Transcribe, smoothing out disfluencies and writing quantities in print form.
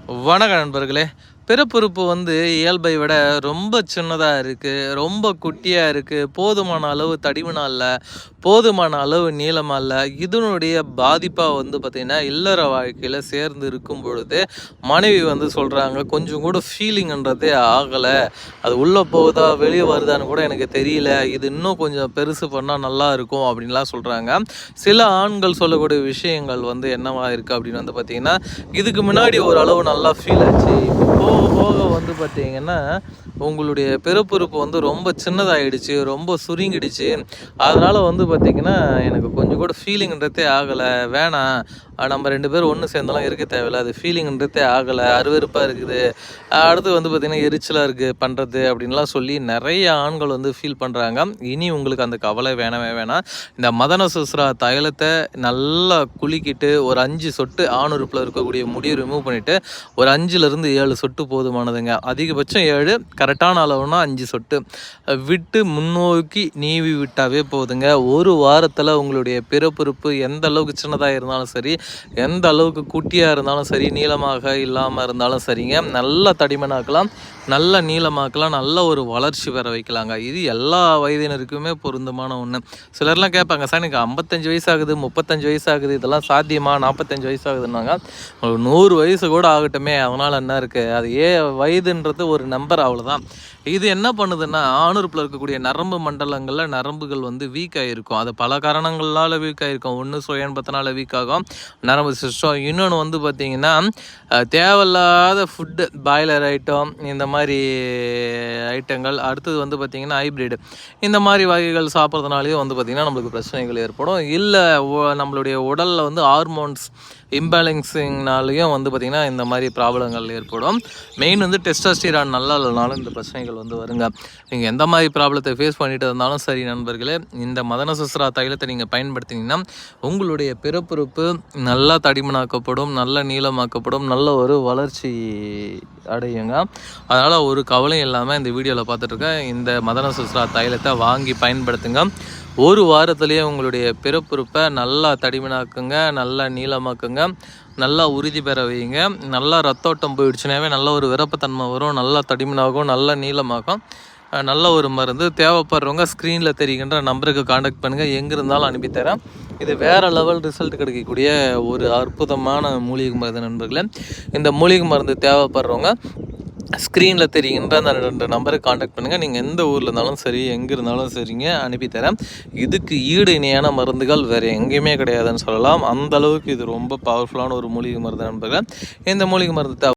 வணக்கம் நண்பர்களே. பிறப்புறுப்பு இயல்பை விட ரொம்ப சின்னதாக இருக்குது, ரொம்ப குட்டியாக இருக்குது, போதுமான அளவு தடிமனாக இல்லை, போதுமான அளவு நீளமாக இல்லை. இதனுடைய பாதிப்பாக பார்த்திங்கன்னா இல்லற வாழ்க்கையில் சேர்ந்து இருக்கும் பொழுது மனைவி சொல்கிறாங்க, கொஞ்சம் கூட ஃபீலிங்ன்றதே ஆகலை, அது உள்ளே போகுதா வெளியே வருதான்னு கூட எனக்கு தெரியல, இது இன்னும் கொஞ்சம் பெருசு பண்ணால் நல்லா இருக்கும் அப்படின்லாம் சொல்கிறாங்க. சில ஆண்கள் சொல்லக்கூடிய விஷயங்கள் என்னவா இருக்குது அப்படின்னு பார்த்திங்கன்னா, இதுக்கு முன்னாடி ஓரளவு நல்லா ஃபீல் ஆச்சு, இப்போ போக போக பார்த்தீங்கன்னா உங்களுடைய பிறப்புறுப்பு ரொம்ப சின்னதாகிடுச்சு, ரொம்ப சுருங்கிடுச்சு, அதனால் பார்த்திங்கன்னா எனக்கு கொஞ்சம் கூட ஃபீலிங்ன்றதே ஆகலை, வேணாம், நம்ம 2 பேரும் ஒன்று சேர்ந்தாலும் இருக்க தேவையில்லை, அது ஃபீலிங்ன்றதே ஆகலை, அருவருப்பாக இருக்குது, அடுத்து பார்த்திங்கன்னா எரிச்சலாக இருக்குது பண்ணுறது அப்படின்லாம் சொல்லி நிறைய ஆண்கள் ஃபீல் பண்ணுறாங்க. இனி உங்களுக்கு அந்த கவலை வேணவே வேணாம். இந்த மதன சுஸ்ரா தைலத்தை நல்லா குளிக்கிட்டு ஒரு 5 சொட்டு ஆணுறுப்பில் இருக்கக்கூடிய முடியை ரிமூவ் பண்ணிவிட்டு ஒரு 5லேருந்து 7 சொட்டு போதுமானதுங்க. அதிகபட்சம் 7, கரெக்டான அளவுனா 5 சொட்டு விட்டு முன்னோக்கி நீவி விட்டாவே போதுங்க. ஒரு வாரத்தில் உங்களுடைய பிறப்புறுப்பு எந்த அளவுக்கு சின்னதாக இருந்தாலும் சரி, எந்த அளவுக்கு குட்டியாக இருந்தாலும் சரி, நீளமாக இல்லாமல் இருந்தாலும் சரிங்க, நல்ல தடிமனாக்கலாம், நல்ல நீளமாக்கலாம், நல்ல ஒரு வளர்ச்சி பெற வைக்கலாங்க. இது எல்லா வயதினருக்குமே பொருந்தமான ஒன்று. சிலர்லாம் கேட்பாங்க, சார் எனக்கு 55 வயசாகுது, 35 வயசாகுது, இதெல்லாம் சாத்தியமா, 45 வயசாகுதுன்னாங்க. 100 வயசு கூட ஆகட்டுமே, அதனால் என்ன இருக்குது, அது வயதுன்றது ஒரு நம்பர், அவ்வளோதான். இது என்ன பண்ணுதுன்னா, ஆணுறுப்பில் இருக்கக்கூடிய நரம்பு மண்டலங்களில் நரம்புகள் வீக் ஆகிருக்கும். அது பல காரணங்களால் வீக் ஆகிருக்கும். ஒன்று சுயன்பத்தினால வீக் ஆகும் நரம்பு சிஸ்டம், இன்னொன்று பார்த்திங்கன்னா தேவையில்லாத ஃபுட்டு, பாய்லர் ஐட்டம், இந்த மாதிரி ஐட்டங்கள், அடுத்தது பார்த்திங்கன்னா ஹைப்ரிட், இந்த மாதிரி வகைகள் சாப்பிட்றதுனாலேயும் பார்த்திங்கன்னா நம்மளுக்கு பிரச்சனைகள் ஏற்படும். இல்லை நம்மளுடைய உடலில் ஹார்மோன்ஸ் இம்பேலன்ஸிங்னாலேயும் பார்த்திங்கன்னா இந்த மாதிரி ப்ராப்ளங்கள் ஏற்படும். மெயின் டெஸ்டோஸ்டிரான் நல்லா இல்லைனாலும் இந்த பிரச்சனைகள் வருங்க. நீங்கள் எந்த மாதிரி ப்ராப்ளத்தை ஃபேஸ் பண்ணிட்டு இருந்தாலும் சரி நண்பர்களே, இந்த மதன சுஸ்ரா தைலத்தை நீங்கள் பயன்படுத்தினீங்கன்னா உங்களுடைய பிறப்புறுப்பு நல்லா தடிமனாக்கப்படும், நல்ல நீளமாக்கப்படும், நல்ல ஒரு வளர்ச்சி அடையுங்க. அதனால் ஒரு கவலையும் இல்லாமல் இந்த வீடியோவில் பார்த்துட்ருக்கேன், இந்த மதன சுஸ்ரா தைலத்தை வாங்கி பயன்படுத்துங்க. ஒரு வாரத்திலேயே உங்களுடைய பிறப்புறுப்பை நல்லா தடிமனாக்குங்க, நல்லா நீளமாக்குங்க, நல்லா உறுதி பெற வைங்க. நல்லா ரத்தோட்டம் போயிடுச்சுனாவே நல்ல ஒரு விருப்பத்தன்மை வரும், நல்லா தடிமனாகும், நல்லா நீளமாகும். நல்ல ஒரு மருந்து தேவைப்படுறவங்க ஸ்க்ரீனில் தெரிகின்ற நம்பருக்கு காண்டாக்ட் பண்ணுங்கள், எங்கே இருந்தாலும் அனுப்பித்தரேன். இது வேறு லெவல் ரிசல்ட் கிடைக்கக்கூடிய ஒரு அற்புதமான மூலிகை மருந்து நண்பர்களே. இந்த மூலிகை மருந்து தேவைப்படுறவங்க ஸ்க்ரீனில் தெரிகின்ற அந்த 2 நம்பருக்கு காண்டாக்ட் பண்ணுங்கள். நீங்கள் எந்த ஊரில் இருந்தாலும் சரி, எங்கே இருந்தாலும் சரிங்க, அனுப்பித்தரேன். இதுக்கு ஈடு இணையான மருந்துகள் வேறு எங்கேயுமே கிடையாதுன்னு சொல்லலாம். அந்தளவுக்கு இது ரொம்ப பவர்ஃபுல்லான ஒரு மூலிகை மருந்து நண்பர்கள். இந்த மூலிகை மருந்து